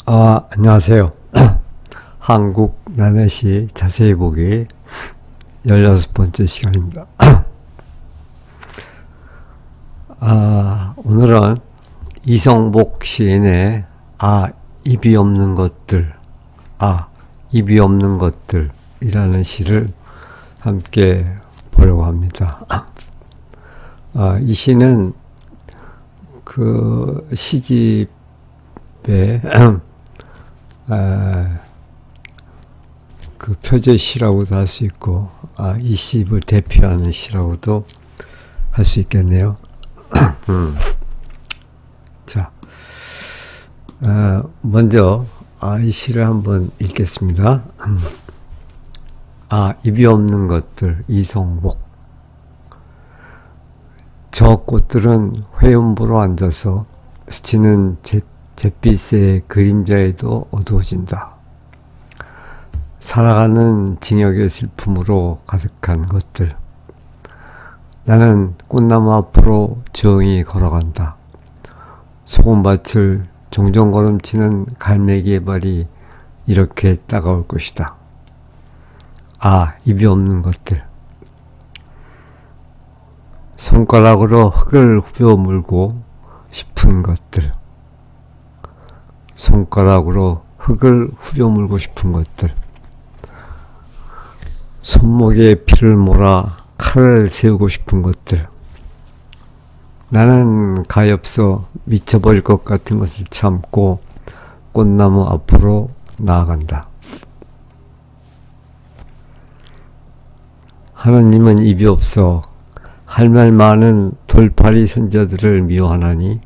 안녕하세요. 한국 나넷이 자세히 보기 16번째 시간입니다. 오늘은 이성복 시인의 입이 없는 것들, 입이 없는 것들 이라는 시를 함께 보려고 합니다. 이 시는 그 시집에 그 표제 시라고도 할 수 있고, 이 시를 대표하는 시라고도 할 수 있겠네요. 자, 먼저 이 시를 한번 읽겠습니다. 입이 없는 것들, 이성복. 저 꽃들은 회음부로 앉아서 스치는 잿빛의 그림자에도 어두워진다. 살아가는 징역의 슬픔으로 가득한 것들. 나는 꽃나무 앞으로 조용히 걸어간다. 소금밭을 종종 걸음치는 갈매기의 발이 이렇게 따가울 것이다. 입이 없는 것들. 손가락으로 흙을 후벼 물고 싶은 것들. 손가락으로 흙을 후벼 물고 싶은 것들. 손목에 피를 몰아 칼을 세우고 싶은 것들. 나는 가엾어 미쳐버릴 것 같은 것을 참고 꽃나무 앞으로 나아간다. 하느님은 입이 없어 할 말 많은 돌팔이 선자들을 미워하나니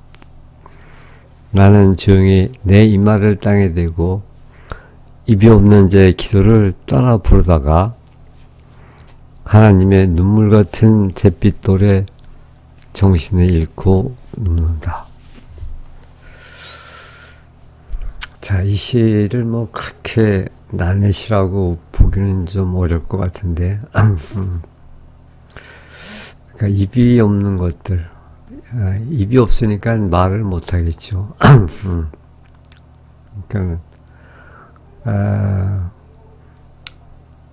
나는 조용히 내 이마를 땅에 대고 입이 없는 자의 기도를 따라 부르다가 하나님의 눈물 같은 잿빛돌에 정신을 잃고 눕는다. 자, 이 시를 그렇게 나넷이라고 보기는 좀 어려울 것 같은데, 그러니까 입이 없는 것들, 입이 없으니까 말을 못 하겠죠. 그러니까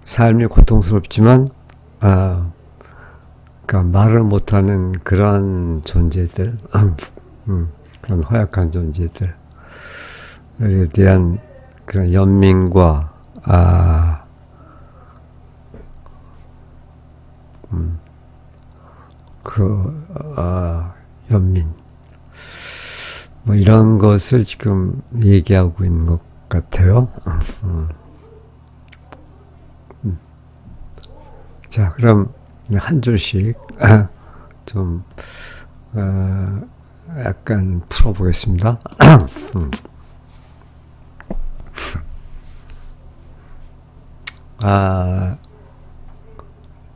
삶이 고통스럽지만 그러니까 말을 못하는 그런 존재들, 그런 허약한 존재들에 대한 그런 연민과 연민, 이런 것을 지금 얘기하고 있는 것 같아요. 자, 그럼 한 줄씩 좀 약간 풀어보겠습니다.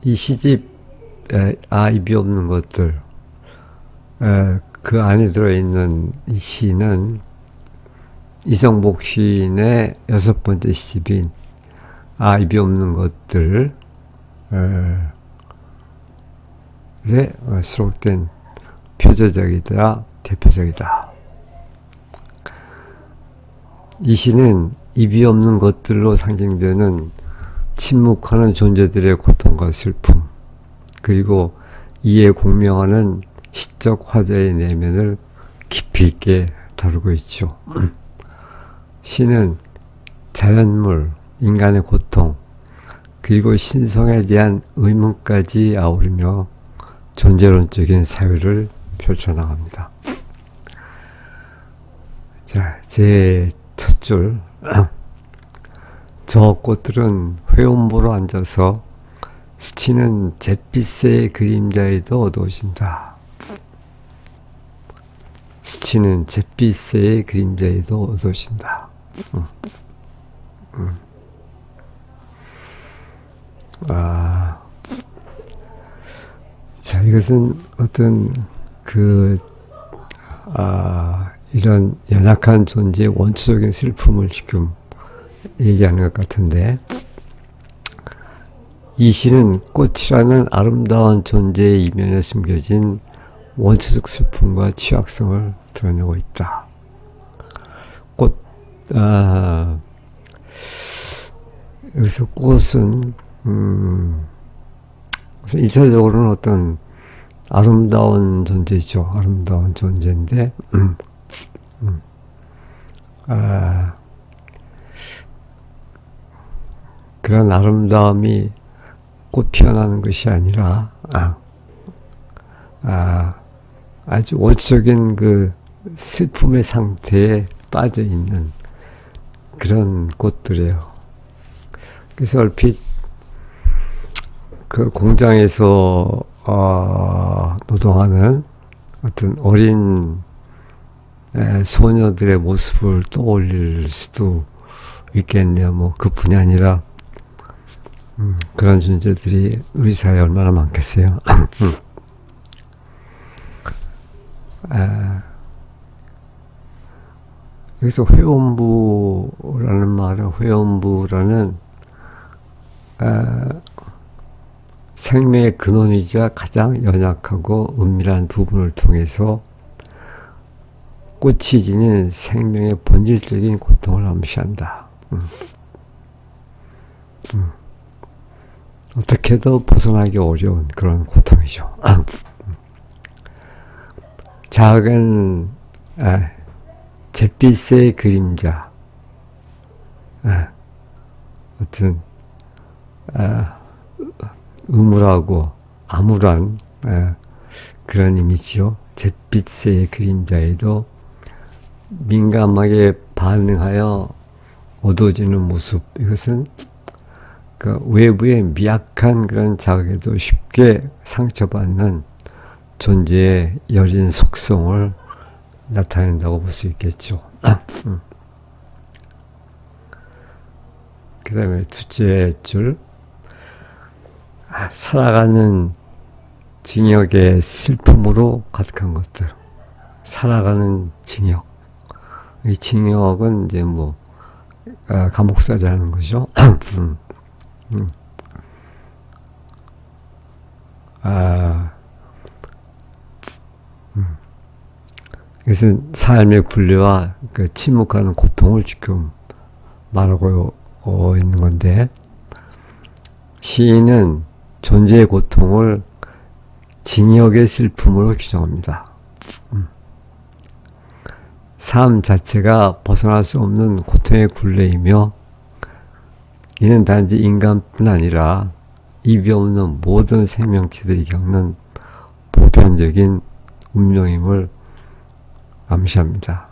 이 시집 입이 없는 것들, 그 안에 들어있는 이 시는 이성복 시인의 6번째 시집인 입이 없는 것들 에 수록된 표제적이다, 대표적이다. 이 시는 입이 없는 것들로 상징되는 침묵하는 존재들의 고통과 슬픔, 그리고 이에 공명하는 시적 화자의 내면을 깊이 있게 다루고 있죠. 시는 자연물, 인간의 고통, 그리고 신성에 대한 의문까지 아우르며 존재론적인 사유를 펼쳐나갑니다. 자, 제 첫 줄. 저 꽃들은 회음부로 앉아서 스치는 잿빛의 그림자에도 어두워진다. 스치는 잿빛의 그림자에도 어두워진다. 자, 이것은 어떤 이런 연약한 존재의 원초적인 슬픔을 지금 얘기하는 것 같은데, 이 시는 꽃이라는 아름다운 존재의 이면에 숨겨진 원초적 슬픔과 취약성을 드러내고 있다. 꽃, 여기서 꽃은, 우선 1차적으로는 어떤 아름다운 존재죠. 아름다운 존재인데, 그런 아름다움이 꽃 피어나는 것이 아니라, 아주 원초적인 그 슬픔의 상태에 빠져 있는 그런 꽃들이에요. 그래서 얼핏 그 공장에서 노동하는 어떤 어린 소녀들의 모습을 떠올릴 수도 있겠네요. 뭐 그뿐이 아니라 그런 존재들이 우리 사회에 얼마나 많겠어요. 여기서 회원부라는 말은 회원부라는 생명의 근원이자 가장 연약하고 은밀한 부분을 통해서 꽃이 지닌 생명의 본질적인 고통을 암시한다. 어떻게도 벗어나기 어려운 그런 고통이죠. 작은 잿빛의 그림자, 어떤 음울하고 암울한 그런 이미지요. 잿빛의 그림자에도 민감하게 반응하여 어두워지는 모습, 이것은 그 외부의 미약한 그런 자극에도 쉽게 상처받는 존재의 여린 속성을 나타낸다고 볼 수 있겠죠. 그 다음에 둘째 줄, 살아가는 징역의 슬픔으로 가득한 것들. 살아가는 징역. 이 징역은 이제 뭐 감옥살이 하는 거죠. 이것은 삶의 굴레와 그 침묵하는 고통을 지금 말하고 있는 건데, 시인은 존재의 고통을 징역의 슬픔으로 규정합니다. 삶 자체가 벗어날 수 없는 고통의 굴레이며, 이는 단지 인간뿐 아니라 입이 없는 모든 생명체들이 겪는 보편적인 운명임을 암시합니다.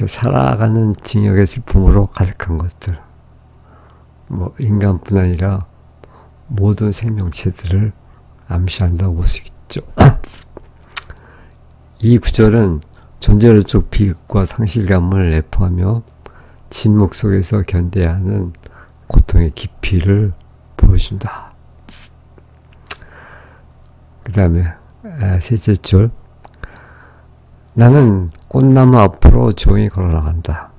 살아가는 징역의 슬픔으로 가득한 것들, 뭐 인간뿐 아니라 모든 생명체들을 암시한다고 볼 수 있죠. 이 구절은 존재론적 비극과 상실감을 내포하며 침묵 속에서 견뎌야 하는 고통의 깊이를 보여준다. 그 다음에 셋째 줄, 나는 꽃나무 앞으로 조용히 걸어나간다.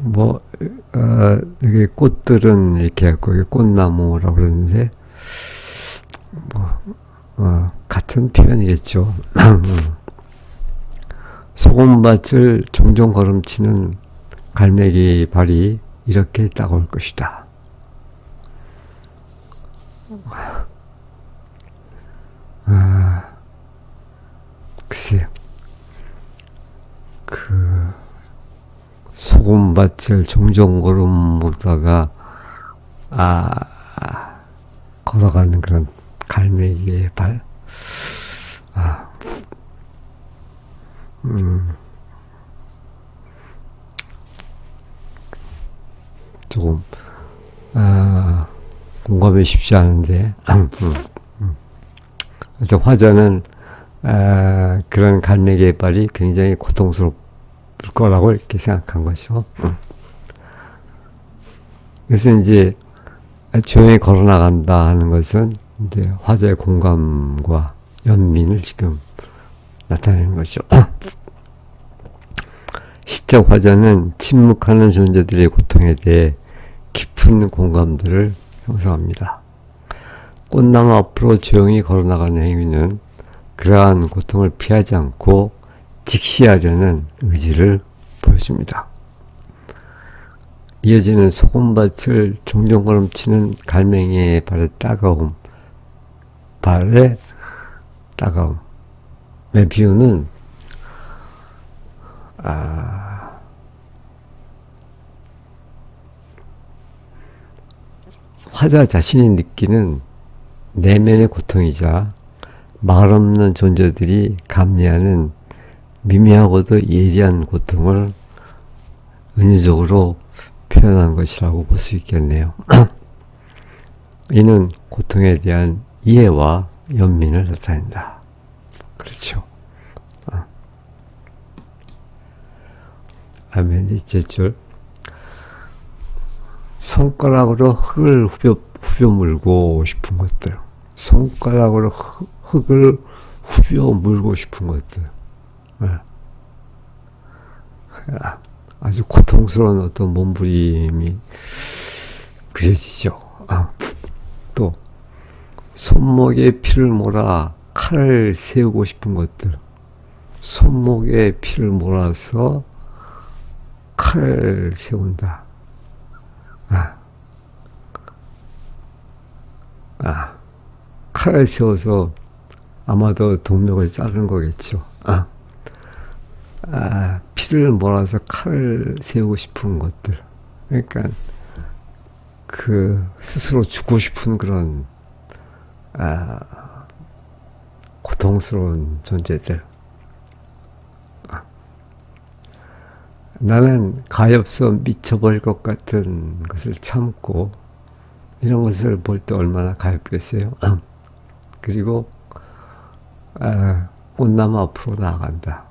뭐 여기 꽃들은 이렇게 하고 꽃나무라고 그러는데 뭐 같은 표현이겠죠. 소금밭을 종종 걸음치는 갈매기 발이 이렇게 따가울 것이다. 글쎄요. 그 소금밭을 종종 걸음보다가 걸어가는 그런 갈매기의 발. 조금 공감이 쉽지 않은데 일단 화자는 그런 갈매기의 발이 굉장히 고통스러울 거라고 이렇게 생각한 거죠. 그래서 이제 조용히 걸어나간다 하는 것은 이제 화자의 공감과 연민을 지금 나타내는 거죠. 시적 화자는 침묵하는 존재들의 고통에 대해 깊은 공감들을 형성합니다. 꽃나무 앞으로 조용히 걸어나가는 행위는 그러한 고통을 피하지 않고 직시하려는 의지를 보여줍니다. 이어지는 소금밭을 종종 걸음치는 갈매기의 발의 따가움. 비유는 화자 자신이 느끼는 내면의 고통이자 말없는 존재들이 감내하는 미미하고도 예리한 고통을 은유적으로 표현한 것이라고 볼 수 있겠네요. 이는 고통에 대한 이해와 연민을 나타낸다. 그렇죠. 맨 이제 줄 손가락으로 흙을 후벼 물고 싶은 것들. 손가락으로 흙을 후벼 물고 싶은 것들. 아주 고통스러운 어떤 몸부림이 그려지죠. 또 손목에 피를 몰아 칼을 세우고 싶은 것들. 손목에 피를 몰아서 칼을 세운다. 칼을 세워서 아마도 동맥을 자르는 거겠죠. 피를 몰아서 칼을 세우고 싶은 것들. 그러니까 스스로 죽고 싶은 그런 고통스러운 존재들. 나는 가엾어 미쳐버릴 것 같은 것을 참고 이런 것을 볼 때 얼마나 가엾겠어요. 그리고 꽃나무 앞으로 나아간다.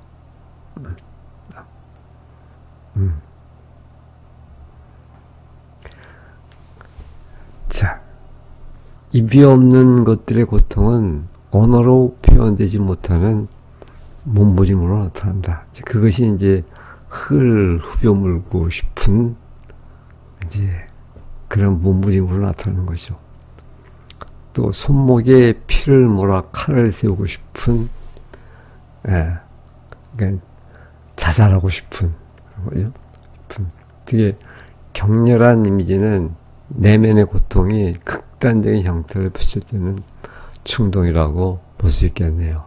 자, 입이 없는 것들의 고통은 언어로 표현되지 못하는 몸부림으로 나타난다. 그것이 이제 흙을 후벼물고 싶은 이제 그런 몸부림으로 나타나는 거죠. 또 손목에 피를 몰아 칼을 세우고 싶은, 그러니까 자살하고 싶은 그런 거죠. 되게 격렬한 이미지는 내면의 고통이 극단적인 형태를 표출되는 충동이라고 볼 수 있겠네요.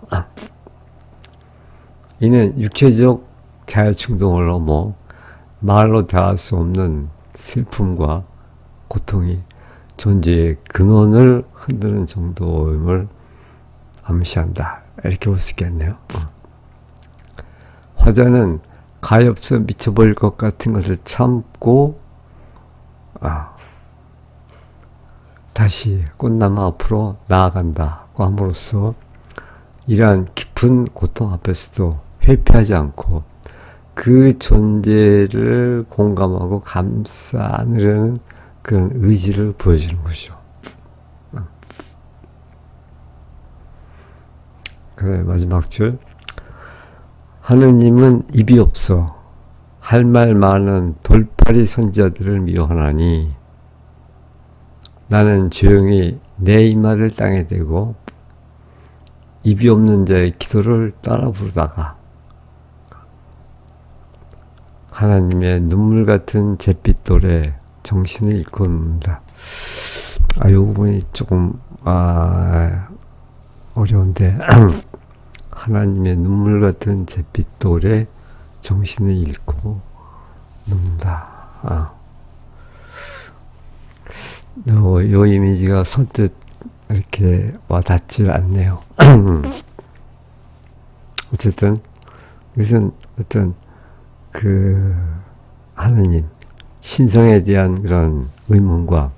이는 육체적 자유충동을 넘어 말로 다할 수 없는 슬픔과 고통이 존재의 근원을 흔드는 정도임을 암시한다. 이렇게 볼 수 있겠네요. 화자는 가엾어 미쳐버릴 것 같은 것을 참고 다시 꽃나무 앞으로 나아간다고 함으로써 이러한 깊은 고통 앞에서도 회피하지 않고 그 존재를 공감하고 감싸 안으려는 그런 의지를 보여주는 것이죠. 그래, 마지막 줄. 하느님은 입이 없어 할 말 많은 돌팔이 선지자들을 미워하나니 나는 조용히 내 이마를 땅에 대고 입이 없는 자의 기도를 따라 부르다가 하나님의 눈물 같은 잿빛돌에 정신을 잃고 눕는다. 이 부분이 조금 어려운데 하나님의 눈물 같은 잿빛돌에 정신을 잃고 눕는다. 요 이미지가 선뜻 이렇게 와닿질 않네요. 어쨌든 이것은 어떤 하느님 신성에 대한 그런 의문과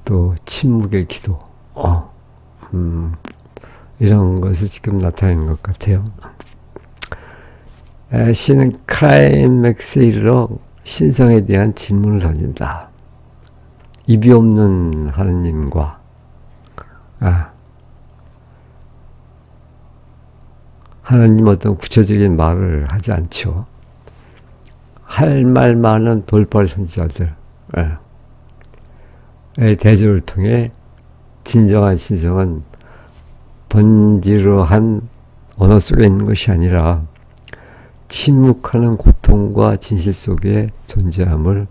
또 침묵의 기도 이런 것을 지금 나타내는 것 같아요. 시는 클라이맥스에 이르러 신성에 대한 질문을 던진다. 입이 없는 하느님과 하나님 어떤 구체적인 말을 하지 않죠. 할 말 많은 돌팔이 선지자들, 의 대조를 통해 진정한 신성은 번지르한 언어 속에 있는 것이 아니라 침묵하는 고통과 진실 속에 존재함을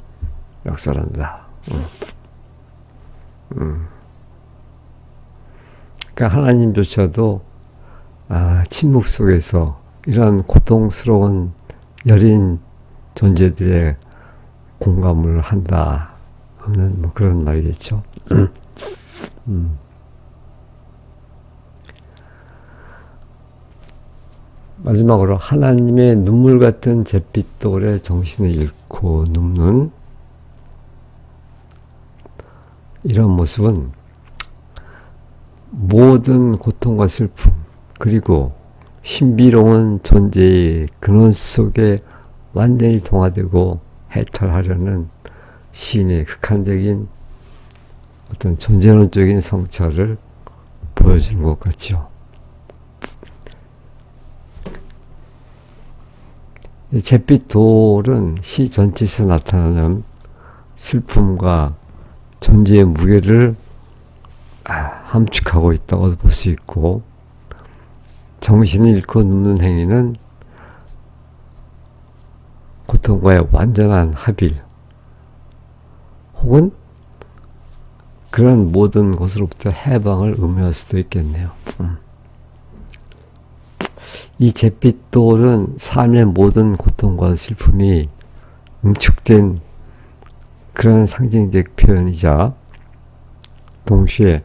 역설한다. 그러니까 하나님조차도 침묵 속에서 이런 고통스러운 여린 존재들의 공감을 한다 하는 뭐 그런 말이겠죠. 마지막으로 하나님의 눈물 같은 잿빛돌에 정신을 잃고 눕는 이런 모습은 모든 고통과 슬픔 그리고 신비로운 존재의 근원 속에 완전히 동화되고 해탈하려는 시인의 극한적인 어떤 존재론적인 성찰을 보여주는 것 같죠. 잿빛 돌은 시 전체에서 나타나는 슬픔과 존재의 무게를 함축하고 있다고 볼 수 있고, 정신을 잃고 눕는 행위는 고통과의 완전한 합일 혹은 그런 모든 것으로부터 해방을 의미할 수도 있겠네요. 이 잿빛돌은 삶의 모든 고통과 슬픔이 응축된 그런 상징적 표현이자 동시에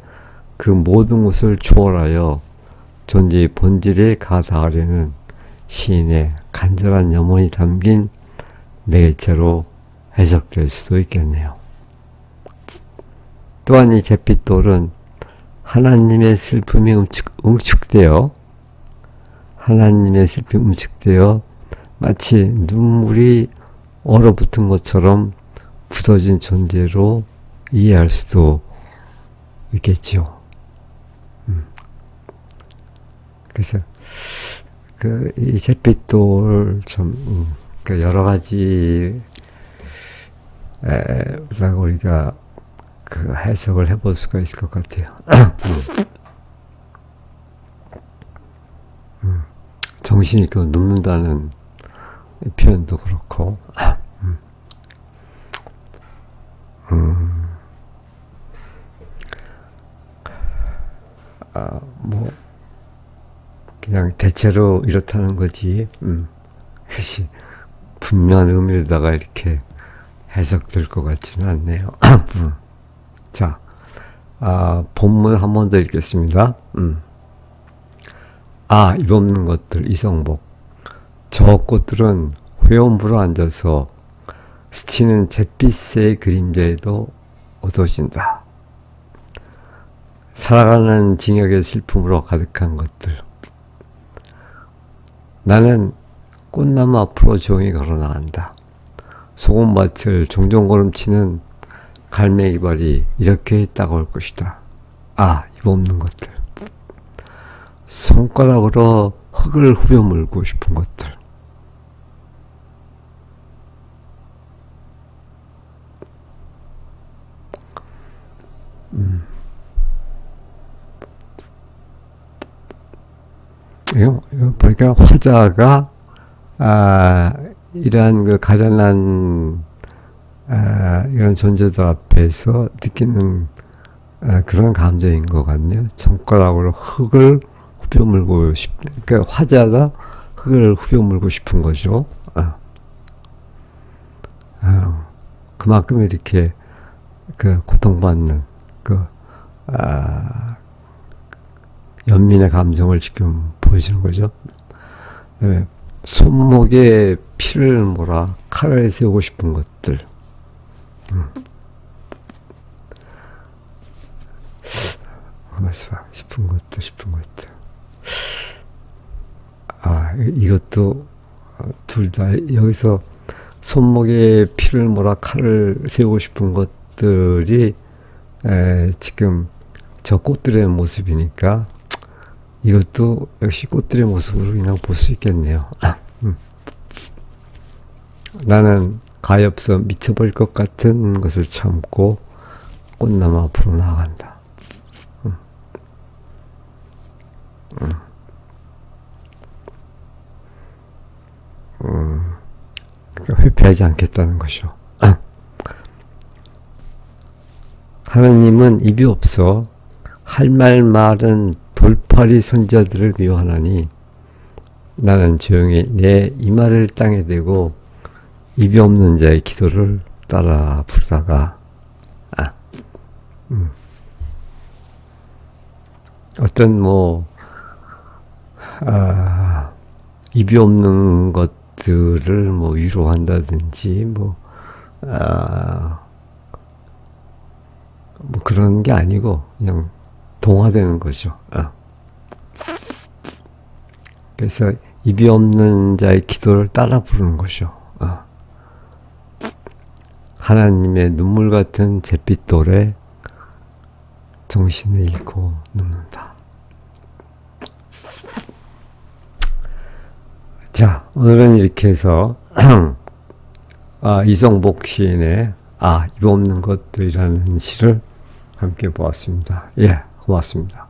그 모든 것을 초월하여 존재의 본질에 가닿으려는 시인의 간절한 염원이 담긴 매개체로 해석될 수도 있겠네요. 또한 이 잿빛돌은 하나님의 슬픔이 응축되어 마치 눈물이 얼어붙은 것처럼 굳어진 존재로 이해할 수도 있겠죠. 그래서 이 잿빛돌 좀 여러 가지 우리가 그 해석을 해볼 수가 있을 것 같아요. 정신이 눕는다는 표현도 그렇고, 뭐 그냥 대체로 이렇다는 거지. 그것이 분명한 의미로다가 이렇게 해석될 것 같지는 않네요. 자, 본문 한 번 더 읽겠습니다. 입 없는 것들, 이성복. 저 꽃들은 회원부로 앉아서 스치는 잿빛의 그림자에도 어두워진다. 살아가는 징역의 슬픔으로 가득한 것들. 나는 꽃나무 앞으로 조용히 걸어나간다. 소금밭을 종종 걸음치는 갈매기발이 이렇게 다가올 것이다. 입 없는 것들. 손가락으로 흙을 후벼 물고 싶은 것들. 이거 보니까 화자가 이러한 그 가련한 이런 존재들 앞에서 느끼는 그런 감정인 것 같네요. 손가락으로 흙을 후벼 물고 그러니까 화자가 흙을 후벼 물고 싶은 거죠. 그만큼 이렇게 그 고통받는 그 연민의 감정을 지금 보여주는 거죠. 그다음에 손목에 피를 몰아 칼을 세우고 싶은 것들. 싶은 것들. 이것도 둘 다 여기서 손목에 피를 몰아 칼을 세우고 싶은 것들이 지금 저 꽃들의 모습이니까 이것도 역시 꽃들의 모습으로 그냥 볼 수 있겠네요. 나는 가엾어 미쳐버릴 것 같은 것을 참고 꽃나무 앞으로 나아간다. 그러니까 회피하지 않겠다는 것이요. 하나님은 입이 없어 할 말 많은 돌팔이 선자들을 미워하나니 나는 조용히 내 이마를 땅에 대고 입이 없는 자의 기도를 따라 부르다가 어떤 입이 없는 것들을 위로한다든지 뭐 그런 게 아니고 그냥 동화되는 거죠. 그래서 입이 없는 자의 기도를 따라 부르는 거죠. 하나님의 눈물 같은 잿빛돌에 정신을 잃고 눕는다. 자, 오늘은 이렇게 해서 이성복 시인의 입 없는 것들이라는 시를 함께 보았습니다. 예, 고맙습니다.